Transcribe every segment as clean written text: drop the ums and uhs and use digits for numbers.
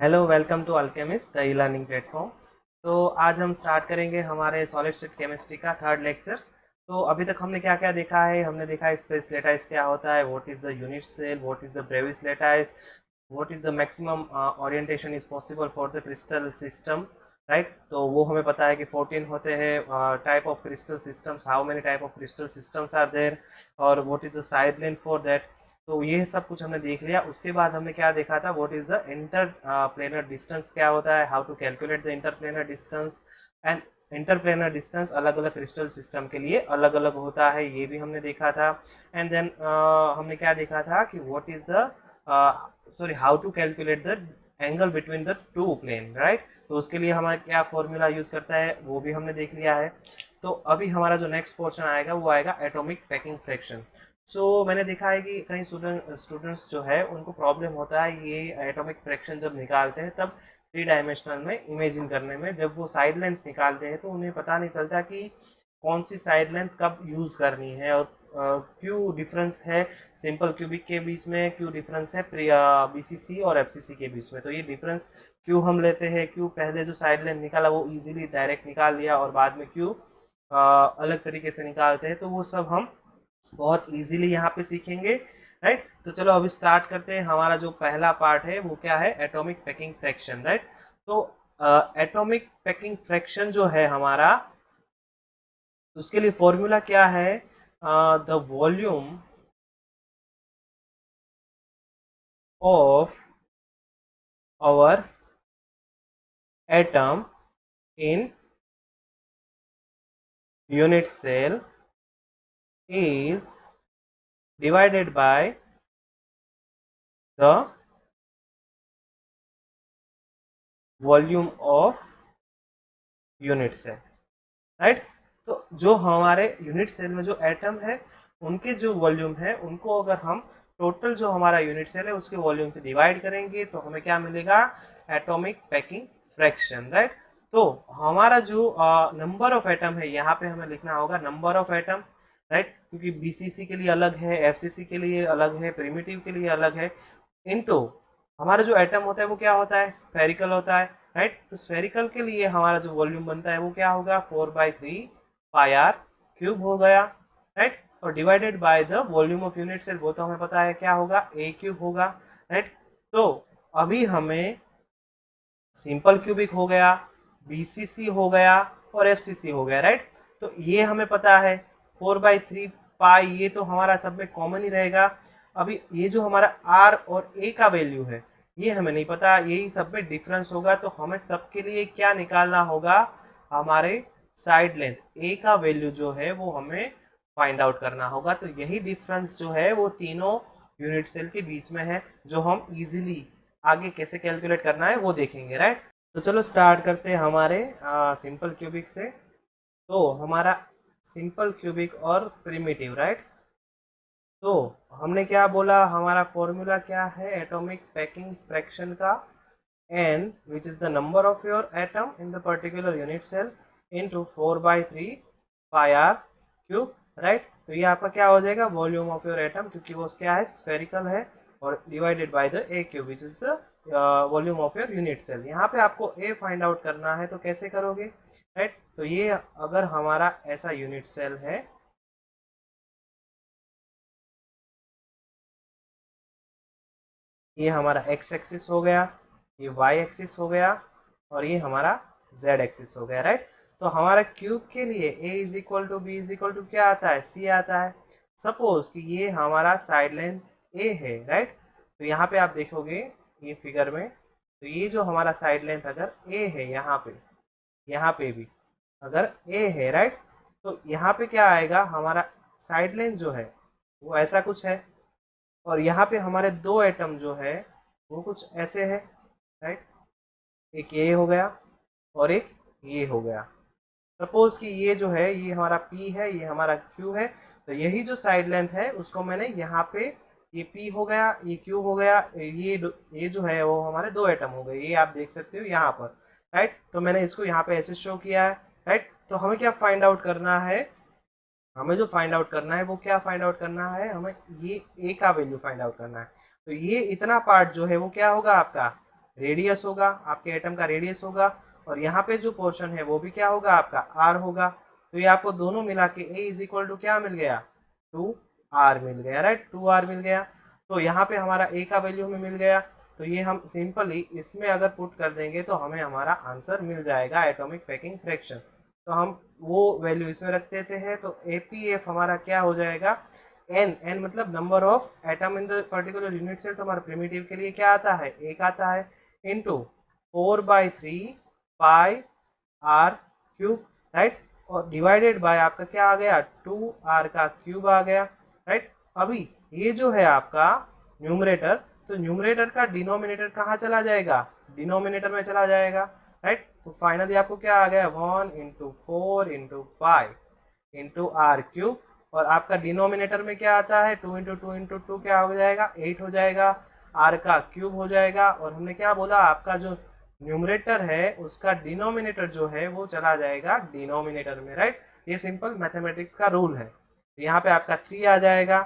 Hello, welcome to Alchemist the e learning platform. तो आज हम स्टार्ट करेंगे हमारे सॉलिड स्टेट केमिस्ट्री का थर्ड लेक्चर। तो अभी तक हमने क्या क्या देखा है। हमने देखा है स्पेस लेटाइस क्या होता है, what is the unit cell, what is the Bravais lattice, what is the maximum orientation is possible for the crystal system, right. तो वो हमें पता है कि 14 होते हैं type of crystal systems, how many type of crystal systems are there, और what is the side length for that. तो ये सब कुछ हमने देख लिया। उसके बाद हमने क्या देखा था, what is the interplanar distance क्या होता है, how to calculate the interplanar distance. And interplanar distance अलग अलग क्रिस्टल सिस्टम के लिए अलग अलग होता है, ये भी हमने देखा था। एंड देन हमने क्या देखा था कि what is the sorry how to calculate the angle between the two plane, right. तो उसके लिए हमारा क्या फॉर्मूला यूज करता है वो भी हमने देख लिया है। तो अभी हमारा जो नेक्स्ट पोर्शन आएगा वो आएगा एटॉमिक पैकिंग फ्रैक्शन। मैंने देखा है कि कई स्टूडेंट्स जो है उनको प्रॉब्लम होता है ये एटॉमिक फ्रैक्शन जब निकालते हैं तब थ्री डायमेंशनल में इमेजिन करने में, जब वो साइड लेंथ निकालते हैं तो उन्हें पता नहीं चलता कि कौन सी साइड लेंथ कब यूज़ करनी है, और क्यों डिफरेंस है सिंपल क्यूबिक के बीच में, क्यों डिफरेंस है बीसीसी और एफसीसी के बीच में। तो ये डिफरेंस क्यों हम लेते हैं, क्यों पहले जो साइड लेंथ निकाला वो इजीली डायरेक्ट निकाल लिया और बाद में क्यों अलग तरीके से निकालते हैं, तो वो सब हम बहुत इजीली यहाँ पे सीखेंगे, राइट। तो चलो अभी स्टार्ट करते हैं। हमारा जो पहला पार्ट है वो क्या है, एटॉमिक पैकिंग फ्रैक्शन, राइट। तो एटॉमिक पैकिंग फ्रैक्शन जो है हमारा, उसके लिए फॉर्मूला क्या है, the volume of our atom in unit cell is divided by the volume of unit cell, right. तो जो हमारे यूनिट सेल में जो एटम है उनके जो वॉल्यूम है उनको अगर हम टोटल जो हमारा यूनिट सेल है उसके वॉल्यूम से डिवाइड करेंगे तो हमें क्या मिलेगा, एटॉमिक पैकिंग फ्रैक्शन, राइट। तो हमारा जो नंबर ऑफ एटम है यहाँ पे हमें लिखना होगा नंबर ऑफ एटम, राइट, क्योंकि बीसीसी के लिए अलग है, एफसीसी के लिए अलग है, प्रिमिटिव के लिए अलग है। इनटू हमारा जो एटम होता है वो क्या होता है, स्फेरिकल होता है, राइट। तो स्फेरिकल के लिए हमारा जो वॉल्यूम बनता है वो क्या होगा, 4/3 पाई आर क्यूब हो गया, राइट। और divided by the volume of unit cell, वो तो हमें पता है क्या होगा, ए क्यूब होगा, राइट। तो अभी हमें सिंपल क्यूबिक हो गया, बीसीसी हो गया और एफसीसी हो गया, राइट। तो ये हमें पता है 4/3 पाई, ये तो हमारा सब में कॉमन ही रहेगा। अभी ये जो हमारा आर और ए का वैल्यू है ये हमें नहीं पता, यही सब में डिफरेंस होगा। तो हमें सबके लिए क्या निकालना होगा, हमारे साइड लेंथ ए का वैल्यू जो है वो हमें फाइंड आउट करना होगा। तो यही डिफरेंस जो है वो तीनों यूनिट सेल के बीच में है, जो हम इजीली आगे कैसे कैलकुलेट करना है वो देखेंगे, राइट। तो चलो स्टार्ट करते हैं हमारे सिंपल क्यूबिक से। तो हमारा सिंपल क्यूबिक और प्रिमिटिव, राइट। तो हमने क्या बोला, हमारा फॉर्मूला क्या है एटॉमिक पैकिंग फ्रैक्शन का, n which is the number of your atom in the particular unit cell into 4/3 pi r cube, right. तो ये आपका क्या हो जाएगा, वॉल्यूम ऑफ योर एटम, क्योंकि वो क्या है, स्फेरिकल है, और divided by the a cube which is the volume of your unit cell. यहाँ पे आपको ए फाइंड आउट करना है तो कैसे करोगे, राइट। तो ये अगर हमारा ऐसा यूनिट सेल है, ये हमारा एक्स एक्सिस हो गया, ये वाई एक्सिस हो गया, और ये हमारा जेड एक्सिस हो गया, राइट। तो हमारा क्यूब के लिए a is equal to b is equal to क्या आता है, c आता है। सपोज कि ये हमारा साइड लेंथ a है, राइट। तो यहाँ पे आप देखोगे ये फिगर में, तो ये जो हमारा साइड लेंथ अगर a है, यहाँ पे भी अगर a है, राइट, तो यहाँ पे क्या आएगा, हमारा साइड लेंथ जो है वो ऐसा कुछ है, और यहाँ पे हमारे दो एटम जो है वो कुछ ऐसे है, राइट। एक ये हो गया और एक ये हो गया। सपोज कि ये जो है ये हमारा P है, ये हमारा Q है। तो यही जो साइड लेंथ है उसको मैंने यहाँ पे, ये P हो गया, ये Q हो गया, ये जो है वो हमारे दो एटम हो गए, ये आप देख सकते हो यहाँ पर, राइट। तो मैंने इसको यहाँ पे ऐसे शो किया है, राइट। तो हमें क्या फाइंड आउट करना है, हमें जो फाइंड आउट करना है वो क्या फाइंड आउट करना है, हमें ये ए का वैल्यू फाइंड आउट करना है। तो ये इतना पार्ट जो है वो क्या होगा आपका, रेडियस होगा, आपके एटम का रेडियस होगा, और यहाँ पे जो पोर्शन है वो भी क्या होगा, आपका आर होगा। तो ये आपको दोनों मिला के ए इज इक्वल टू क्या मिल गया, 2r मिल गया, राइट, 2r मिल गया। तो यहाँ पे हमारा ए का वैल्यू हमें मिल गया, तो ये हम सिंपली इसमें अगर पुट कर देंगे तो हमें हमारा आंसर मिल जाएगा एटॉमिक पैकिंग फ्रैक्शन। तो हम वो वैल्यू इसमें रख देते हैं, तो एपीएफ हमारा क्या हो जाएगा, एन मतलब number of atom in the particular unit cell. तो हमारा प्रिमिटिव के लिए क्या आता है, एक आता है, into 4/3 pi r cube, right, और डिवाइडेड बाय आपका क्या आ गया, 2r का क्यूब आ गया, राइट। अभी ये जो है आपका न्यूमरेटर, तो न्यूमरेटर का डिनोमिनेटर कहाँ चला जाएगा, डिनोमिनेटर में चला जाएगा, राइट। तो फाइनली आपको क्या आ गया, 1/4 इंटू आर क्यूब, और आपका डिनोमिनेटर में क्या आता है, 2 × 2 × 2 क्या हो जाएगा, 8 हो जाएगा, आर का क्यूब हो जाएगा, और हमने क्या बोला, आपका जो न्यूमरेटर है उसका डिनोमिनेटर जो है वो चला जाएगा डिनोमिनेटर में, राइट। ये सिंपल मैथमेटिक्स का रूल है। यहाँ पे आपका 3 आ जाएगा,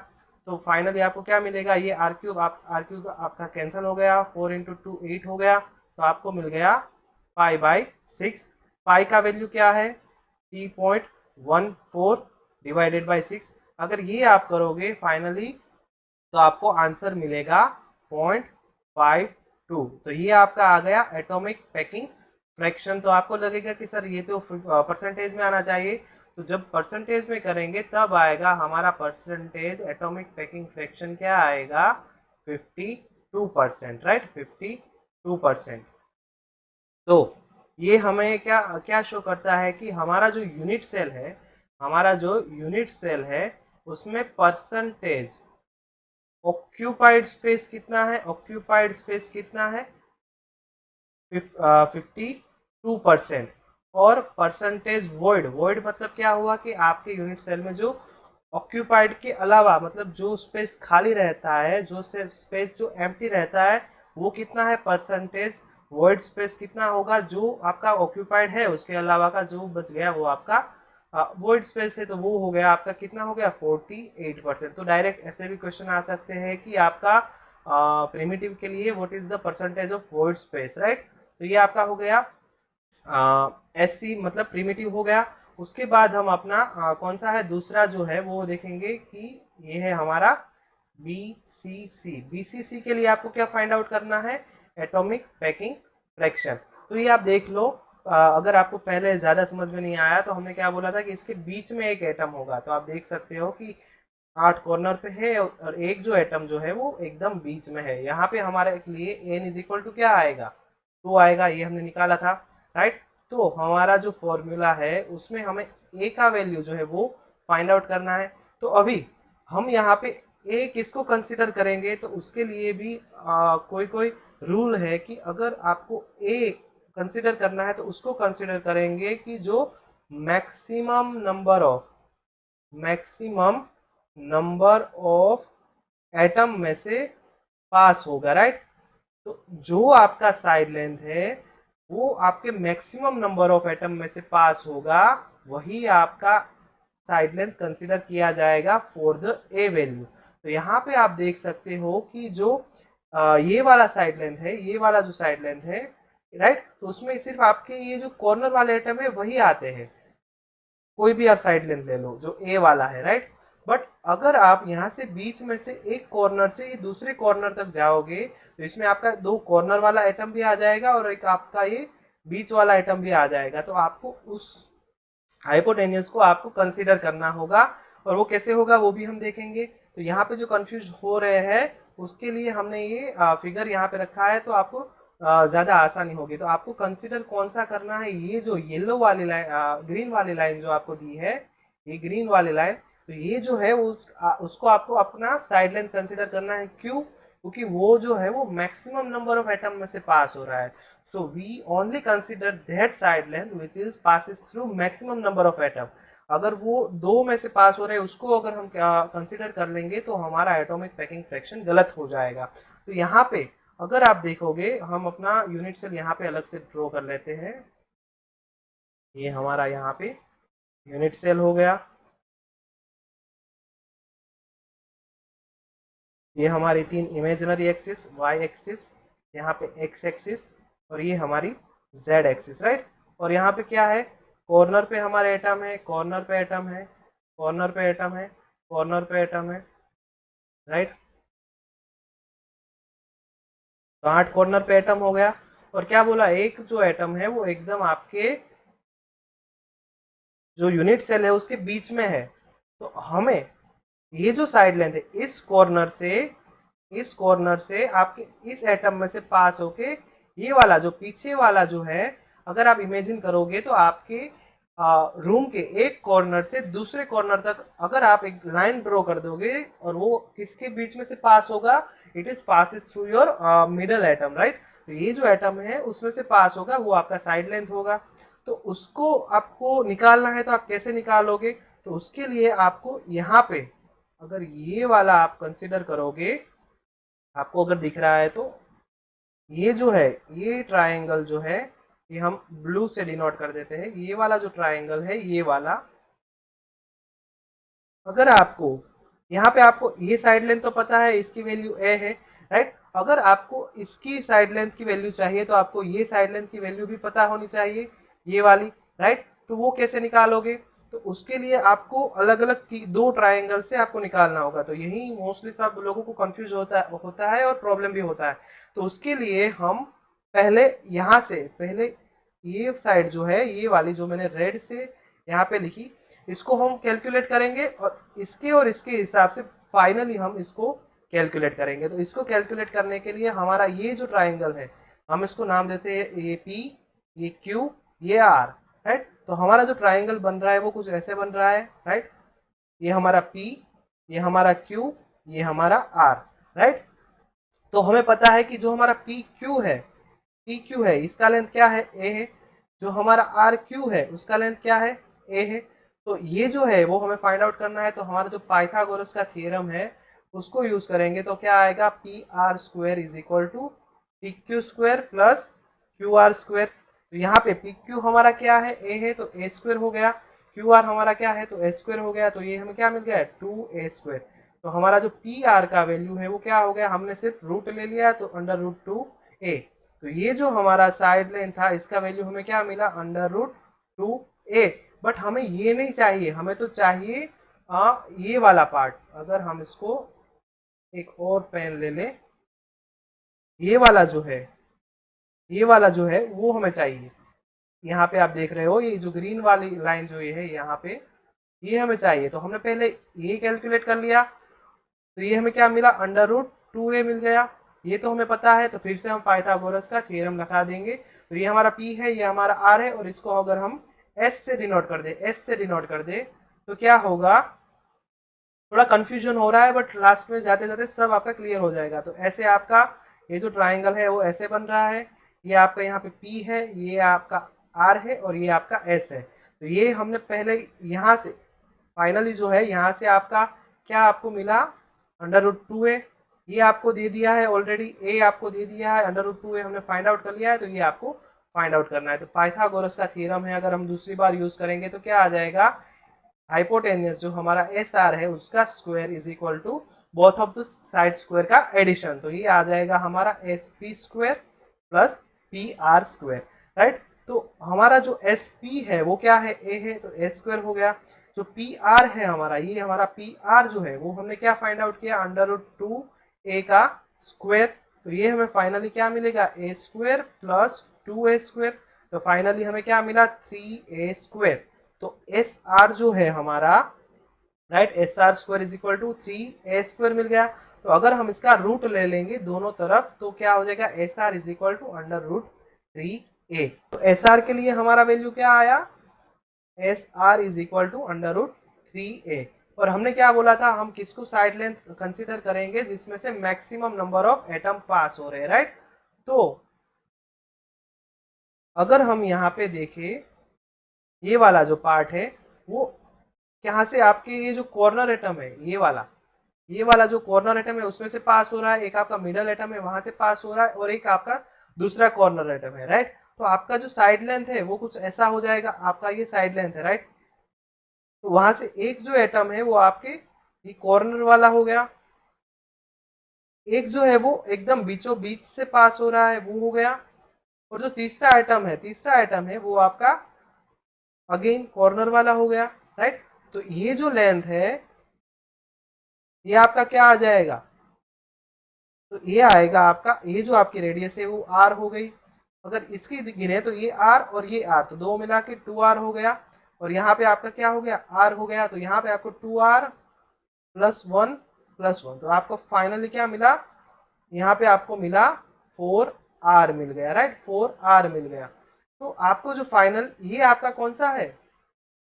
तो फाइनली आपको क्या मिलेगा, ये आर क्यूब आपका कैंसिल हो गया, 4 × 2 8 हो गया, तो आपको मिल गया π/6। पाई का वैल्यू क्या है, 3.14 डिवाइडेड बाई 6। अगर ये आप करोगे फाइनली तो आपको आंसर मिलेगा 0.52। तो ये आपका आ गया एटॉमिक पैकिंग फ्रैक्शन। तो आपको लगेगा कि सर ये तो परसेंटेज में आना चाहिए, तो जब परसेंटेज में करेंगे तब आएगा हमारा परसेंटेज एटॉमिक पैकिंग फ्रैक्शन क्या आएगा, 52%, राइट, 52%। तो ये हमें क्या क्या शो करता है कि हमारा जो यूनिट सेल है, हमारा जो यूनिट सेल है उसमें परसेंटेज ऑक्यूपाइड स्पेस कितना है, ऑक्यूपाइड स्पेस कितना है, 52%। और परसेंटेज वॉइड, वॉइड मतलब क्या हुआ कि आपके यूनिट सेल में जो ऑक्यूपाइड के अलावा मतलब जो स्पेस खाली रहता है, जो स्पेस जो एम्प्टी रहता है, वो कितना है, परसेंटेज वॉइड स्पेस कितना होगा, जो आपका ऑक्यूपाइड है उसके अलावा का जो बच गया वो आपका वॉइड स्पेस है, तो वो हो गया आपका कितना हो गया, 48%। तो डायरेक्ट ऐसे भी क्वेश्चन आ सकते हैं कि आपका प्रिमिटिव के लिए what is the percentage of void space, right. तो ये आपका हो गया एससी मतलब प्रिमिटिव हो गया। उसके बाद हम अपना कौन सा है दूसरा जो है वो देखेंगे कि ये है हमारा बीसीसी। बीसीसी के लिए आपको क्या फाइंड आउट करना है, एटॉमिक पैकिंग फ्रैक्शन। तो ये आप देख लो, अगर आपको पहले ज़्यादा समझ में नहीं आया तो हमने क्या बोला था कि इसके बीच में एक एटम होगा। तो आप देख सकते हो कि 8 कॉर्नर पे है और एक जो एटम जो है वो एकदम बीच में है। यहाँ पे हमारे लिए एन इज इक्वल टू क्या आएगा, 2 आएगा, ये हमने निकाला था, राइट। तो हमारा जो फॉर्मूला है उसमें हमें ए का वैल्यू जो है वो फाइंड आउट करना है। तो अभी हम यहाँ पे ए किसको कंसिडर करेंगे, तो उसके लिए भी कोई कोई रूल है कि अगर आपको ए कंसिडर करना है तो उसको कंसिडर करेंगे कि जो मैक्सिमम नंबर ऑफ एटम में से पास होगा, राइट। तो जो आपका साइड लेंथ है वो आपके मैक्सिमम नंबर ऑफ एटम में से पास होगा, वही आपका साइड लेंथ कंसिडर किया जाएगा फॉर द ए वैल्यू। तो यहाँ पे आप देख सकते हो कि जो ये वाला साइड लेंथ है, ये वाला जो साइड लेंथ है, राइट, तो उसमें सिर्फ आपके ये जो कॉर्नर वाले एटम है वही आते हैं। कोई भी आप साइड लेंथ ले लो जो ए वाला है, राइट। बट अगर आप यहाँ से बीच में से एक कॉर्नर से ये दूसरे कॉर्नर तक जाओगे तो इसमें आपका 2 कॉर्नर वाला एटम भी आ जाएगा और एक आपका ये बीच वाला एटम भी आ जाएगा। तो आपको उस हाइपोटेन्यूज को आपको कंसीडर करना होगा, और वो कैसे होगा वो भी हम देखेंगे। तो यहाँ पे जो कंफ्यूज हो रहे हैं उसके लिए हमने ये फिगर यहाँ पे रखा है, तो आपको ज़्यादा आसानी होगी। तो आपको कंसीडर कौन सा करना है, ये जो येलो वाली लाइन, ग्रीन वाली लाइन जो आपको दी है, ये ग्रीन वाली लाइन, तो ये जो है उसको आपको अपना साइड लेंथ कंसीडर करना है। क्यों, क्योंकि वो जो है वो मैक्सिमम नंबर ऑफ एटम में से पास हो रहा है। So we only consider that side length which is passes through maximum number of atom. अगर वो 2 में से पास हो रहे हैं उसको अगर हम कंसीडर कर लेंगे तो हमारा एटॉमिक पैकिंग फ्रैक्शन गलत हो जाएगा। तो यहाँ पे अगर आप देखोगे, हम अपना यूनिट सेल यहाँ पे अलग से ड्रॉ कर लेते हैं। ये हमारा यहाँ पे यूनिट सेल हो गया, ये हमारी 3 इमेजिनरी एक्सिस, वाई एक्सिस, यहाँ पे एक्स एक्सिस और ये हमारी जेड एक्सिस, राइट। और यहाँ पे क्या है, कॉर्नर पे हमारे एटम है, कॉर्नर पे एटम है, कॉर्नर पे एटम है, कॉर्नर पे एटम है, राइट। तो 8 कॉर्नर पे एटम हो गया। और क्या बोला, एक जो एटम है वो एकदम आपके जो यूनिट सेल है उसके बीच में है। तो हमें ये जो साइड लेंथ है इस कॉर्नर से आपके इस एटम में से पास होके ये वाला जो पीछे वाला जो है, अगर आप इमेजिन करोगे तो आपके रूम के एक कॉर्नर से दूसरे कॉर्नर तक अगर आप एक लाइन ड्रॉ कर दोगे और वो किसके बीच में से पास होगा, it is passes through your middle atom, right. तो ये जो एटम है उसमें से पास होगा, वो आपका साइड लेंथ होगा। तो उसको आपको निकालना है, तो आप कैसे निकालोगे, तो उसके लिए आपको यहाँ पे अगर ये वाला आप कंसिडर करोगे, आपको अगर दिख रहा है तो ये जो है, ये ट्रायंगल जो है ये हम ब्लू से डिनोट कर देते हैं। ये वाला जो ट्रायंगल है, ये वाला, अगर आपको यहाँ पे आपको ये साइड लेंथ तो पता है, इसकी वैल्यू ए है, राइट। अगर आपको इसकी साइड लेंथ की वैल्यू चाहिए तो आपको ये साइड लेंथ की वैल्यू भी पता होनी चाहिए, ये वाली, राइट। तो वो कैसे निकालोगे, तो उसके लिए आपको अलग अलग दो ट्राइंगल से आपको निकालना होगा। तो यही मोस्टली सब लोगों को कंफ्यूज होता है और प्रॉब्लम भी होता है। तो उसके लिए हम पहले यहाँ से पहले ये साइड जो है, ये वाली जो मैंने रेड से यहाँ पे लिखी, इसको हम कैलकुलेट करेंगे और इसके हिसाब से फाइनली हम इसको कैलकुलेट करेंगे। तो इसको कैलकुलेट करने के लिए हमारा ये जो ट्राइंगल है, हम इसको नाम देते हैं ये पी, ये क्यू, ये आर, राइट। तो हमारा जो ट्राइंगल बन रहा है वो कुछ ऐसे बन रहा है, राइट। ये हमारा पी, ये हमारा क्यू, ये हमारा आर, राइट। तो हमें पता है कि जो हमारा पी क्यू है इसका लेंथ क्या है, ए है। जो हमारा आर क्यू है उसका लेंथ क्या है, ए है। तो ये जो है वो हमें फाइंड आउट करना है। तो हमारा जो पाइथागोरस का थ्योरम है उसको यूज करेंगे। तो क्या आएगा, P R square is equal to P Q square plus Q R square. तो यहाँ पे पी क्यू हमारा क्या है, ए है, तो ए स्क्वायर हो गया। क्यू आर हमारा क्या है, तो ए स्क्वायर हो गया। तो ये हमें क्या मिल गया, 2a स्क्वायर। तो हमारा जो पी आर का वैल्यू है वो क्या हो गया, हमने सिर्फ रूट ले लिया तो अंडर रूट 2a। तो ये जो हमारा साइड लेंथ था इसका वैल्यू हमें क्या मिला, अंडर रूट 2a। बट हमें ये नहीं चाहिए, हमें तो चाहिए ये वाला पार्ट। अगर हम इसको एक और पेन ले लें, ये वाला जो है, ये वाला जो है वो हमें चाहिए। यहाँ पे आप देख रहे हो ये जो ग्रीन वाली लाइन जो ये है यहाँ पे, ये हमें चाहिए। तो हमने पहले ये कैलकुलेट कर लिया, तो ये हमें क्या मिला, अंडर रूट 2a मिल गया। ये तो हमें पता है, तो फिर से हम पाइथागोरस का थ्योरम लगा देंगे। तो ये हमारा p है, ये हमारा r है, और इसको अगर हम s से डिनोट कर दे तो क्या होगा, थोड़ा कंफ्यूजन हो रहा है बट लास्ट में जाते जाते सब आपका क्लियर हो जाएगा। तो ऐसे आपका ये जो ट्राइंगल है वो ऐसे बन रहा है। ये आपका यहाँ पे p है, ये आपका r है, और ये आपका s है। तो ये हमने पहले यहाँ से फाइनली जो है यहाँ से आपका क्या आपको मिला, अंडर रूट 2a। ये आपको दे दिया है ऑलरेडी, a आपको दे दिया है, अंडर रूट 2a हमने फाइंड आउट कर लिया है। तो ये आपको फाइंड आउट करना है। तो पाइथागोरस का थ्योरम है, अगर हम दूसरी बार यूज करेंगे तो क्या आ जाएगा, हाइपोटेनियस जो हमारा एस आर है उसका square is equal to both of the side square का एडिशन। तो ये आ जाएगा हमारा S P square plus P R square, right. तो हमारा जो एस पी है वो क्या है, ए है, तो ए स्क्वायर हो गया। जो पी आर है हमारा, ये हमारा पी आर जो है वो हमने क्या फाइंड आउट किया, अंडर रूट 2a का स्क्वायर। तो ये हमें फाइनली क्या मिलेगा, ए स्क्वायर प्लस 2a स्क्वायर। तो फाइनली हमें क्या मिला, 3a स्क्वायर। तो एस आर जो है हमारा, right, as r square is equal to 3a square मिल गया। तो अगर हम इसका रूट ले लेंगे दोनों तरफ तो क्या हो जाएगा, S R is equal to under root 3a। तो एस आर के लिए हमारा वैल्यू क्या आया, S R is equal to under root 3a। और हमने क्या बोला था, हम किसको साइड लेंथ कंसिडर करेंगे, जिसमें से मैक्सिमम नंबर ऑफ एटम पास हो रहे हैं, राइट। तो अगर हम यहाँ पे देखें, ये वाला जो पार्ट है वो यहाँ से आपके ये जो कॉर्नर एटम है, ये वाला जो कॉर्नर एटम है उसमें से पास हो रहा है, एक आपका मिडल एटम है वहां से पास हो रहा है, और एक आपका दूसरा कॉर्नर एटम है, राइट। तो आपका जो साइड लेंथ है वो कुछ ऐसा हो जाएगा, आपका ये साइड लेंथ है, राइट। तो वहां से एक जो एटम है वो आपके ये कॉर्नर वाला हो गया, एक जो है वो एकदम बीचों बीच से पास हो रहा है, वो हो गया। और जो तीसरा आइटम है वो आपका अगेन कॉर्नर वाला हो गया, राइट। तो ये जो लेंथ है ये आपका क्या आ जाएगा, तो ये आएगा आपका, ये जो आपकी रेडियस है वो आर हो गई। अगर इसकी गिने तो ये आर और ये आर, तो दो मिला के 2r हो गया। और यहाँ पे आपका क्या हो गया, आर हो गया। तो यहाँ पे आपको 2r +1 तो आपको फाइनली क्या मिला, यहाँ पे आपको मिला 4r मिल गया, राइट। 4r मिल गया। तो आपको जो फाइनल, ये आपका कौन सा है,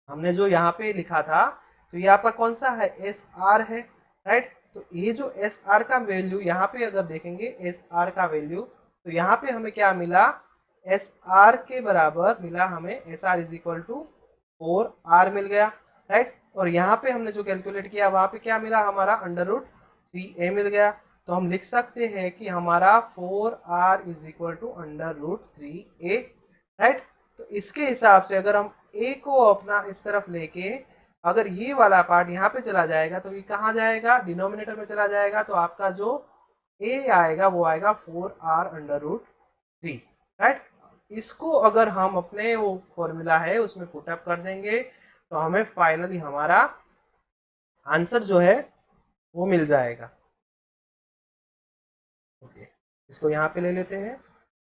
हमने जो यहाँ पे लिखा था, तो ये आपका कौन सा है, एस आर है, राइट। तो ये जो एस आर का वैल्यू यहाँ पे अगर देखेंगे, एस आर का वैल्यू, तो यहाँ पे हमें क्या मिला, एस आर के बराबर मिला हमें, S R is equal to 4r मिल गया, राइट। और यहाँ पे हमने जो कैलकुलेट किया वहाँ पे क्या मिला, हमारा √3a मिल गया। तो हम लिख सकते हैं कि हमारा 4r is equal to √3a, right. तो इसके हिसाब से अगर हम a को अपना इस तरफ लेके अगर ये वाला पार्ट यहाँ पे चला जाएगा, तो ये कहाँ जाएगा, डिनोमिनेटर में चला जाएगा। तो आपका जो a आएगा वो आएगा 4r√3, राइट। इसको अगर हम अपने वो फॉर्मूला है उसमें पुटअप कर देंगे, तो हमें फाइनली हमारा आंसर जो है वो मिल जाएगा। ओके, इसको यहाँ पे ले लेते हैं।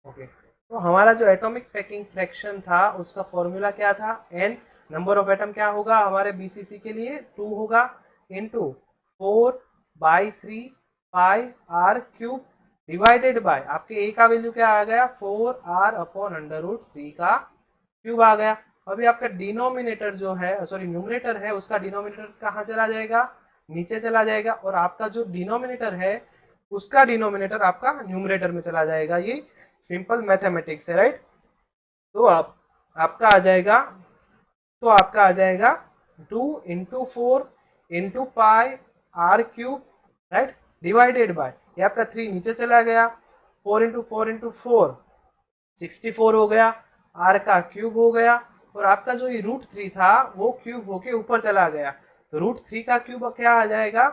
ओके, तो हमारा जो एटॉमिक पैकिंग फ्रैक्शन था उसका फॉर्मूला क्या था, n नंबर ऑफ एटम क्या होगा हमारे बीसीसी के लिए, 2 होगा, इनटू 4/3 πr³ डिवाइडेड बाय आपके a का वैल्यू क्या आ गया, 4r/√3 का क्यूब आ गया। अभी आपका डिनोमिनेटर जो है, सॉरी न्यूमरेटर है, उसका डिनोमिनेटर कहाँ चला जाएगा, नीचे चला जाएगा। और आपका जो डिनोमिनेटर है उसका डिनोमिनेटर आपका न्यूमरेटर में चला जाएगा। ये सिंपल मैथमेटिक्स है, राइट। तो आपका आ जाएगा, तो आपका आ जाएगा 2 × 4 × πr³, राइट, डिवाइडेड बाय, ये आपका 3 नीचे चला गया, 4 × 4 × 4 64 हो गया, r का क्यूब हो गया। और आपका जो ये √3 था वो क्यूब होके ऊपर चला गया। तो √3 का क्यूब क्या आ जाएगा,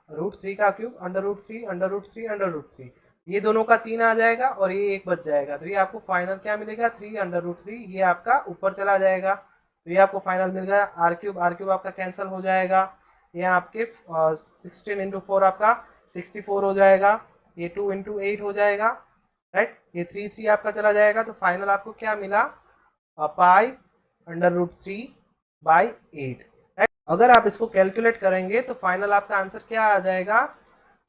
√3 का क्यूब √3 √3 ये दोनों का 3 आ जाएगा और ये 1 बच जाएगा। तो ये आपको फाइनल क्या मिलेगा, 3 √3, ये आपका ऊपर चला जाएगा। तो ये आपको फाइनल मिल गया, r³ आपका कैंसिल हो जाएगा। ये आपके 16 × 4 आपका 64 हो जाएगा, ये 2 × 8 हो जाएगा, राइट। ये 3 आपका चला जाएगा। तो फाइनल आपको क्या मिला, π√3/8, राइट। अगर आप इसको कैलकुलेट करेंगे तो फाइनल आपका आंसर क्या आ जाएगा,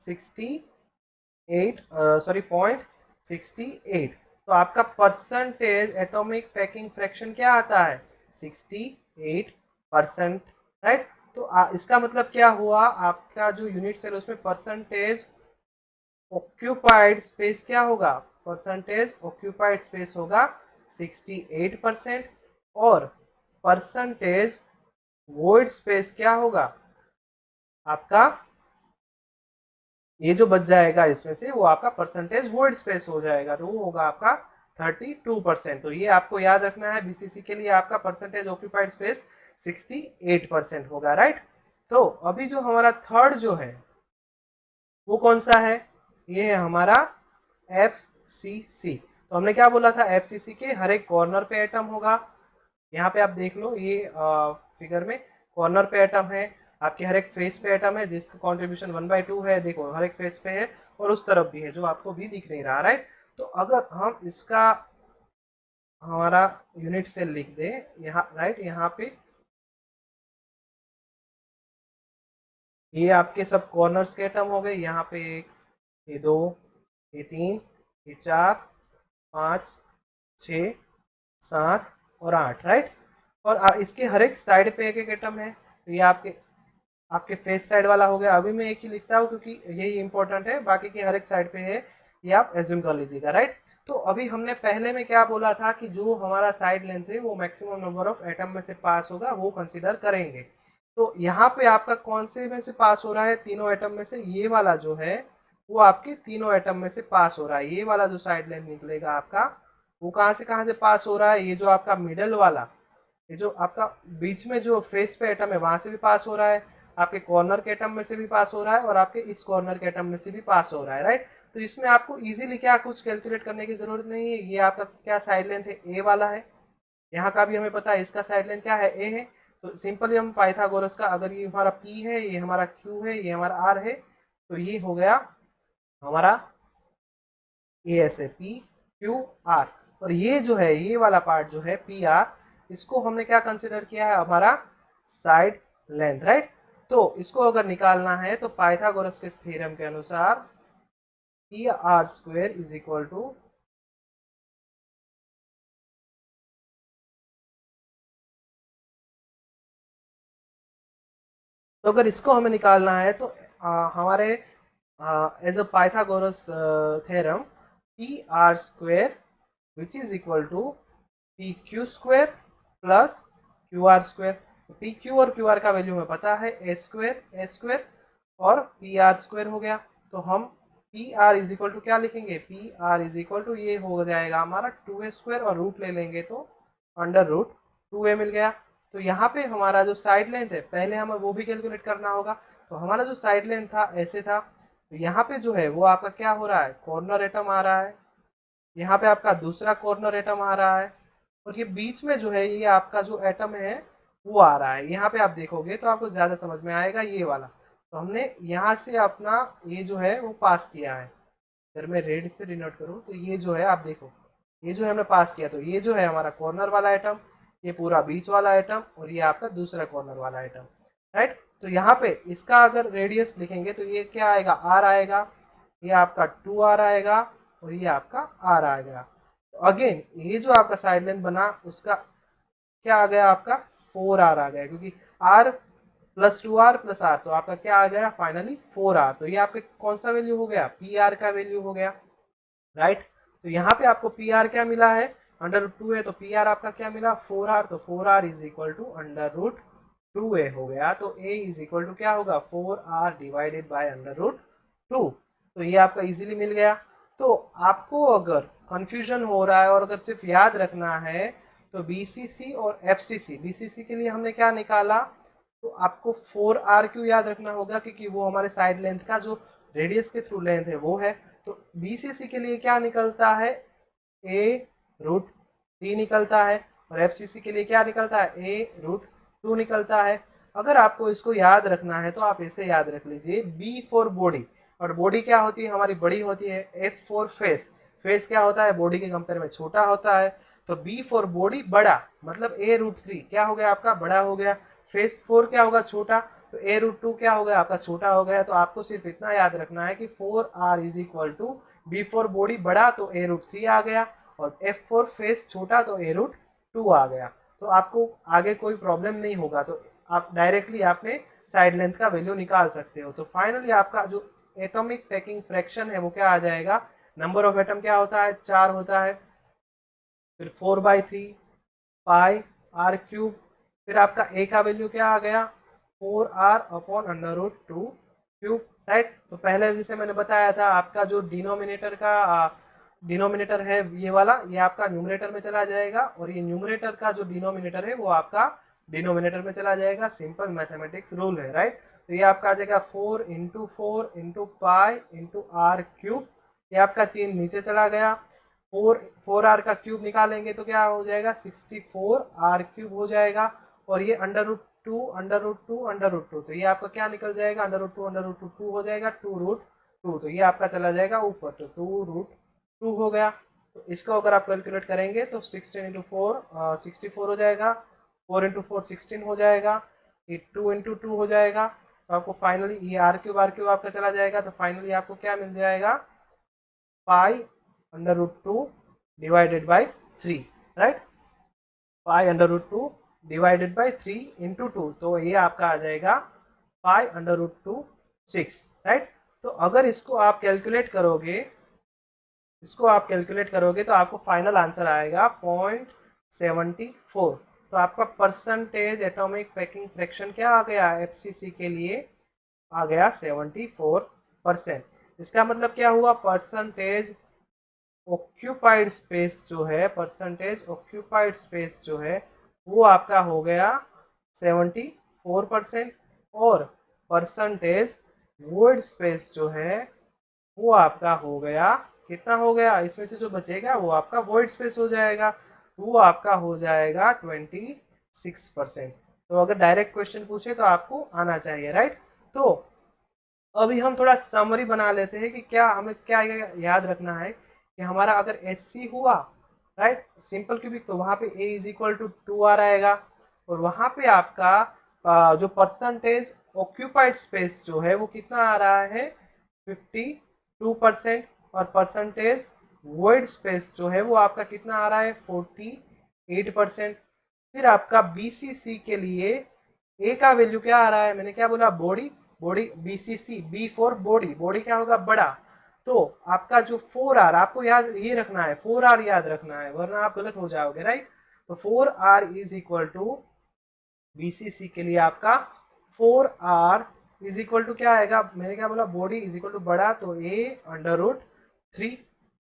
0.68। तो आपका परसेंटेज एटॉमिक पैकिंग फ्रैक्शन क्या आता है, 68%, राइट। तो इसका मतलब क्या हुआ, आपका जो यूनिट सेल उसमें परसेंटेज ऑक्यूपाइड स्पेस क्या होगा, परसेंटेज ऑक्यूपाइड स्पेस होगा 68%। और परसेंटेज वॉइड स्पेस क्या होगा आपका, ये जो बच जाएगा इसमें से वो आपका परसेंटेज वॉइड स्पेस हो जाएगा, तो वो होगा आपका 32%। तो ये आपको याद रखना है, बीसीसी के लिए आपका परसेंटेज ऑक्यूपाइड स्पेस 68% होगा, राइट। तो अभी जो हमारा थर्ड जो है वो कौन सा है, ये है हमारा FCC। तो हमने क्या बोला था, FCC के हर एक कॉर्नर पे एटम होगा। यहाँ पे आप देख लो, ये फिगर में कॉर्नर पे एटम है, आपके हर एक फेस पे एटम है जिसका कंट्रीब्यूशन 1/2 है। देखो हर एक फेस पे है और उस तरफ भी है जो आपको भी दिख नहीं रहा, राइट। तो अगर हम इसका हमारा यूनिट सेल लिख दे यहाँ, राइट, यहाँ पे ये आपके सब कॉर्नर्स के एटम हो गए। यहाँ पे 1, ये 2, ये 3, ये 4, 5, 6, 7 और 8, राइट। और इसके हर एक साइड पे एक एक एटम है। तो ये आपके फेस साइड वाला हो गया। अभी मैं एक ही लिखता हूँ क्योंकि यही इंपॉर्टेंट है, बाकी के हर एक साइड पे है, ये आप एज्यूम कर लीजिएगा, राइट। तो अभी हमने पहले में क्या बोला था कि जो हमारा साइड लेंथ है वो मैक्सिमम नंबर ऑफ एटम में से पास होगा वो कंसिडर करेंगे। तो यहाँ पे आपका कौन से में से पास हो रहा है, तीनों एटम में से ये वाला जो है वो आपके तीनों एटम में से पास हो रहा है। ये वाला जो साइड लेंथ निकलेगा आपका वो कहाँ से पास हो रहा है, ये जो आपका मिडल वाला, ये जो आपका बीच में जो फेस पे एटम है वहां से भी पास हो रहा है, आपके कॉर्नर के एटम में से भी पास हो रहा है और आपके इस कॉर्नर के एटम में से भी पास हो रहा है, राइट। तो इसमें आपको इजीली क्या कुछ कैलकुलेट करने की जरूरत नहीं है। ये आपका क्या साइड लेंथ है, ए वाला है, यहाँ का भी हमें पता है इसका साइड लेंथ क्या है, ए है। तो सिंपली हम पाइथागोरस का, अगर ये हमारा पी है, ये हमारा क्यू है, ये हमारा आर है, तो ये हो गया हमारा ए एस है, पी क्यू आर। और ये जो है, ये वाला पार्ट जो है पी आर, इसको हमने क्या कंसिडर किया है, हमारा साइड लेंथ, राइट। तो इसको अगर निकालना है तो पाइथागोरस के थ्योरम के अनुसार P R square is equal to, तो अगर इसको हमें निकालना है तो हमारे as a Pythagoras theorem P R square which is equal to P Q square plus Q R square. तो पी क्यू और क्यू आर का वैल्यू हमें पता है, ए स्क्वायर और पी आर स्क्वायर हो गया। तो हम P R is equal to क्या लिखेंगे, P R is equal to ये हो जाएगा हमारा 2a स्क्वायर और रूट ले लेंगे तो अंडर रूट 2a मिल गया। तो यहाँ पे हमारा जो साइड लेंथ है, पहले हमें वो भी कैलकुलेट करना होगा। तो हमारा जो साइड लेंथ था ऐसे था, तो यहाँ पे जो है वो आपका क्या हो रहा है, कॉर्नर एटम आ रहा है, यहाँ पे आपका दूसरा कॉर्नर एटम आ रहा है, और ये बीच में जो है ये आपका जो एटम है वो आ रहा है। यहाँ पे आप देखोगे तो आपको ज़्यादा समझ में आएगा ये वाला। तो हमने यहाँ से अपना ये जो है वो पास किया है। अगर मैं रेड से डिनोट करूँ तो ये जो है आप देखो, ये जो है हमने पास किया, तो ये जो है हमारा कॉर्नर वाला आइटम, ये पूरा बीच वाला आइटम, और ये आपका दूसरा कॉर्नर वाला आइटम, राइट। तो यहाँ पे इसका अगर रेडियस लिखेंगे तो ये क्या आएगा, आर आएगा, ये आपका 2r आएगा और ये आपका आर आएगा। तो अगेन ये जो आपका साइड लेंथ बना उसका क्या आ गया, आपका 4r आ गया, क्योंकि r plus 2r plus r, तो आपका क्या आ गया फाइनली 4r। तो ये आपके कौन सा वैल्यू हो गया, पी आर का वैल्यू हो गया, राइट। तो यहाँ पे आपको पी आर क्या मिला है, अंडर रूट 2 है, तो पी आर आपका क्या मिला 4r, तो 4r is equal to under root 2a हो गया। तो a इज इक्वल टू क्या होगा, 4r divided by under root 2। तो ये आपका इजीली मिल गया। तो आपको अगर कंफ्यूजन हो रहा है और अगर सिर्फ याद रखना है तो बीसीसी और एफसीसी, बीसीसी के लिए हमने क्या निकाला, तो आपको 4r क्यों याद रखना होगा, क्योंकि वो हमारे साइड लेंथ का जो रेडियस के थ्रू लेंथ है वो है। तो बीसीसी के लिए क्या निकलता है, a रूट 3 निकलता है, और एफसीसी के लिए क्या निकलता है, a रूट 2 निकलता है। अगर आपको इसको याद रखना है तो आप इसे याद रख लीजिए, बी फॉर बॉडी, और बॉडी क्या होती है हमारी, बड़ी होती है। एफ फॉर फेस, फेस क्या होता है, बॉडी के कंपेयर में छोटा होता है। तो बी फॉर बॉडी बड़ा, मतलब ए रूट 3 क्या हो गया आपका, बड़ा हो गया। फेस 4 क्या होगा, छोटा, तो ए रूट 2 क्या हो गया आपका, छोटा हो गया। तो आपको सिर्फ इतना याद रखना है कि 4r is equal to b for body बड़ा तो ए रूट 3 आ गया, और एफ फॉर फेस छोटा तो ए रूट 2 आ गया। तो आपको आगे कोई प्रॉब्लम नहीं होगा, तो आप डायरेक्टली आपने साइड लेंथ का वैल्यू निकाल सकते हो। तो फाइनली आपका जो एटॉमिक पैकिंग फ्रैक्शन है वो क्या आ जाएगा, नंबर ऑफ एटम क्या होता है, 4 होता है, फिर 4/3 पाई आर क्यूब, फिर आपका ए का वैल्यू क्या आ गया, 4r upon under root 2 cube, right. तो पहले जैसे मैंने बताया था आपका जो डिनोमिनेटर है ये वाला, ये आपका न्यूमरेटर में चला जाएगा, और ये न्यूमरेटर का जो डिनोमिनेटर है वो आपका डिनोमिनेटर में चला जाएगा। सिंपल मैथमेटिक्स रूल है, राइट। तो ये आपका आ जाएगा 4 पाई इंटू आर क्यूब, ये आपका 3 नीचे चला गया। 4r का क्यूब निकालेंगे तो क्या हो जाएगा, 64r क्यूब हो जाएगा, और ये under root 2 under root 2 under root 2, तो ये आपका क्या निकल जाएगा, अंडर रूट 2 अंडर रूट 2 2 हो जाएगा, 2 रूट 2, तो ये आपका चला जाएगा ऊपर, तो 2 रूट 2 हो गया। तो इसको अगर आप कैलकुलेट करेंगे तो 16 इंटू 4 64 हो जाएगा, 4 इंटू 4 16 हो जाएगा, ये 2 इंटू 2 हो जाएगा। तो आपको फाइनली ये आर क्यूब आपका चला जाएगा, तो फाइनली आपको क्या मिल जाएगा, pi under root 2 divided by 3, right. Pi under root 2 divided by 3 into 2, तो ये आपका आ जाएगा पाई अंडर रूट 2 6, राइट। तो अगर इसको आप कैलकुलेट करोगे, तो आपको फाइनल आंसर आएगा 0.74। तो आपका परसेंटेज एटॉमिक पैकिंग फ्रैक्शन क्या आ गया, एफसीसी के लिए आ गया 74%। इसका मतलब क्या हुआ, परसेंटेज ऑक्यूपाइड स्पेस जो है वो आपका हो गया 74%, और परसेंटेज वॉइड स्पेस जो है वो आपका हो गया, कितना हो गया, इसमें से जो बचेगा वो आपका वॉइड स्पेस हो जाएगा, तो वो आपका हो जाएगा 26%। तो अगर डायरेक्ट क्वेश्चन पूछे तो आपको आना चाहिए, राइट। तो अभी हम थोड़ा समरी बना लेते हैं कि क्या हमें क्या याद रखना है कि हमारा अगर एससी हुआ, राइट, सिंपल क्यूबिक, तो वहां पे ए इज इक्वल टू 2r आएगा, और वहां पे आपका जो परसेंटेज ऑक्यूपाइड स्पेस जो है वो कितना आ रहा है 52%, और परसेंटेज वॉइड स्पेस जो है वो आपका कितना आ रहा है 48%। फिर आपका बीसीसी के लिए ए का वैल्यू क्या आ रहा है, मैंने क्या बोला, body, body BCC, B for body, body क्या होगा, बड़ा। तो आपका जो 4r, आपको याद ये रखना है, 4r याद रखना है वरना आप गलत हो जाओगे, राइट। तो 4r is equal to BCC के लिए आपका 4r इज इक्वल टू क्या आएगा, मैंने क्या बोला, बॉडी इज इक्वल टू बड़ा, तो a अंडर रूट 3,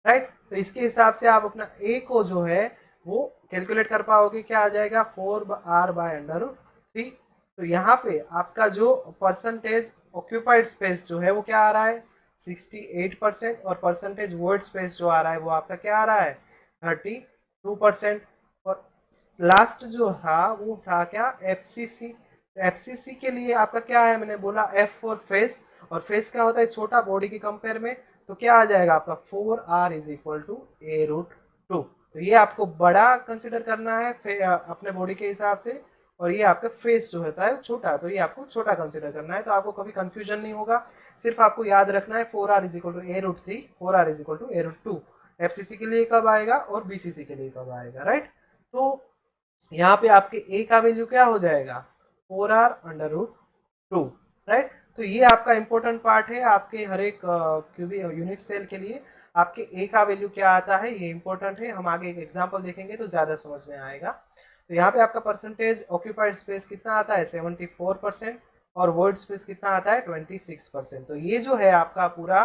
राइट। तो इसके हिसाब से आप अपना a को जो है वो कैलकुलेट कर पाओगे, क्या आ जाएगा 4r बाय अंडर रूट 3। तो यहाँ पे आपका जो परसेंटेज ऑक्यूपाइड स्पेस जो है वो क्या आ रहा है 68%, और परसेंटेज वॉइड स्पेस जो आ रहा है वो आपका क्या आ रहा है 32%। और लास्ट जो था वो था क्या, एफसीसी। एफसीसी के लिए आपका क्या है, मैंने बोला एफ फॉर फेस, और फेस क्या होता है छोटा बॉडी के कंपेयर में, तो क्या आ जाएगा आपका 4r is equal to a root 2। तो ये आपको बड़ा कंसिडर करना है अपने बॉडी के हिसाब से, और ये आपका फेस जो होता है छोटा, तो ये आपको छोटा कंसिडर करना है, तो आपको कभी कंफ्यूजन नहीं होगा। सिर्फ आपको याद रखना है 4r is equal to a root 3, 4r is equal to a root 2। FCC के लिए कब आएगा और बीसीसी के लिए कब आएगा, राइट। तो यहाँ पे आपके a का वैल्यू क्या हो जाएगा 4r अंडर रूट 2, राइट। तो ये आपका इंपॉर्टेंट पार्ट है आपके हर एक क्यूबी यूनिट सेल के लिए, आपके a का वैल्यू क्या आता है ये इंपॉर्टेंट है। हम आगे एक एग्जांपल देखेंगे तो ज़्यादा समझ में आएगा। तो यहाँ पे आपका परसेंटेज ऑक्यूपाइड स्पेस कितना आता है 74%, और वॉइड स्पेस कितना आता है 26%। तो ये जो है आपका पूरा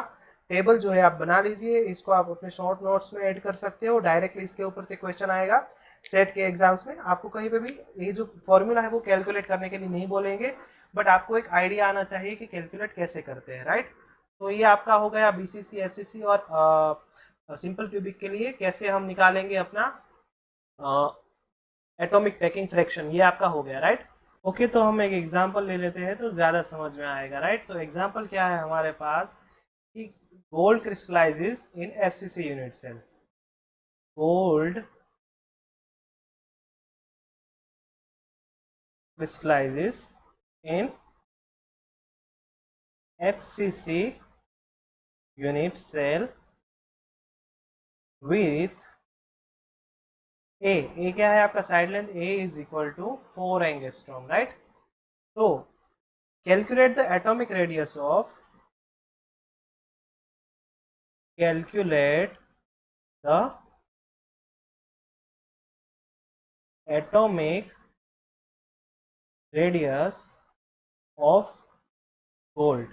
टेबल जो है आप बना लीजिए, इसको आप अपने शॉर्ट नोट्स में ऐड कर सकते हो, डायरेक्टली इसके ऊपर से क्वेश्चन आएगा सेट के एग्जाम्स में। आपको कहीं पे भी ये जो फॉर्मूला है वो कैलकुलेट करने के लिए नहीं बोलेंगे, बट आपको एक आइडिया आना चाहिए कि कैलकुलेट कैसे करते हैं, राइट। तो ये आपका हो गया बीसीसी, एफसीसी और सिंपल क्यूबिक के लिए कैसे हम निकालेंगे अपना एटॉमिक पैकिंग फ्रैक्शन, ये आपका हो गया, राइट। ओके, तो हम एक एग्जांपल ले लेते हैं तो ज़्यादा समझ में आएगा, राइट। तो एग्जांपल क्या है हमारे पास कि gold crystallizes in FCC unit cell, gold crystallizes in FCC unit cell with A क्या है आपका side length, A is equal to 4 angstrom, right. तो calculate the atomic radius of, calculate the atomic radius of gold,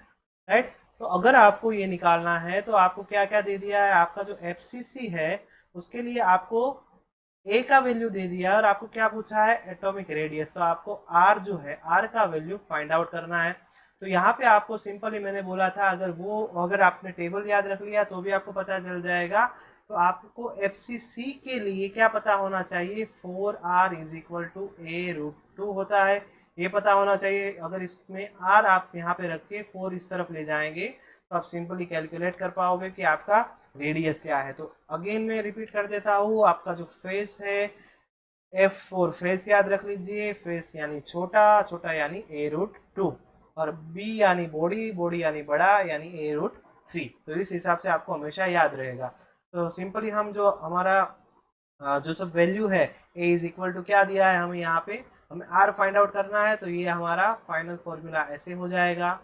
right. तो अगर आपको ये निकालना है तो आपको क्या क्या दे दिया है, आपका जो एफसीसी है उसके लिए आपको ए का वैल्यू दे दिया, और आपको क्या पूछा है एटॉमिक रेडियस, तो आपको आर जो है आर का वैल्यू फाइंड आउट करना है। तो यहाँ पे आपको सिंपली मैंने बोला था अगर आपने टेबल याद रख लिया तो भी आपको पता चल जाएगा। तो आपको एफसीसी के लिए क्या पता होना चाहिए, 4r is equal to a root 2 होता है, ये पता होना चाहिए। अगर इसमें r आप यहाँ पे रख के 4 इस तरफ ले जाएंगे तो आप सिंपली कैलकुलेट कर पाओगे कि आपका रेडियस क्या है। तो अगेन मैं रिपीट कर देता हूँ, आपका जो फेस है F फॉर फेस याद रख लीजिए, फेस यानी छोटा, छोटा यानी a रूट 2, और B यानी बॉडी, बॉडी यानी बड़ा यानी a रूट 3। तो इस हिसाब से आपको हमेशा याद रहेगा। तो सिंपली हम जो हमारा जो सब वैल्यू है a इज इक्वल टू क्या दिया है हमें, यहाँ पे हमें r फाइंड आउट करना है, तो ये हमारा फाइनल फॉर्मूला ऐसे हो जाएगा।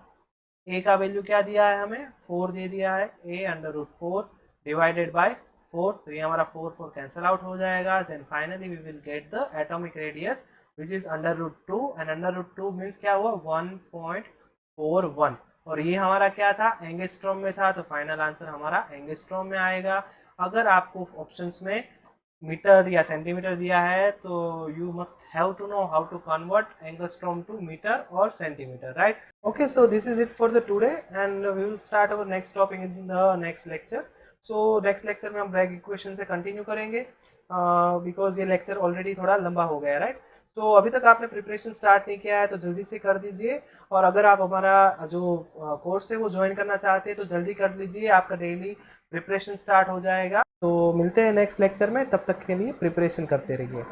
a का वैल्यू क्या दिया है हमें 4 दे दिया है, a under root 4 divided by 4, तो ये हमारा 4 4 कैंसिल आउट हो जाएगा। Then finally we will get the atomic radius which is under root 2, and under root 2 means क्या हुआ 1.41, और ये हमारा क्या था एंगस्ट्रॉम में था, तो फाइनल आंसर हमारा एंगस्ट्रॉम में आएगा। अगर आपको ऑप्शंस में मीटर या सेंटीमीटर दिया है तो you must have to know how to convert angstrom to metre और centimetre, right? Okay, so this is it for the today and we will start our next topic in the next lecture. So next lecture में हम Bragg equation से continue करेंगे because ये lecture already थोड़ा लंबा हो गया है, राइट? तो अभी तक आपने प्रिपरेशन स्टार्ट नहीं किया है तो जल्दी से कर दीजिए, और अगर आप हमारा जो कोर्स है वो ज्वाइन करना चाहते हैं तो जल्दी कर लीजिए, आपका डेली प्रिपरेशन स्टार्ट हो जाएगा। तो मिलते हैं नेक्स्ट लेक्चर में, तब तक के लिए प्रिपरेशन करते रहिए।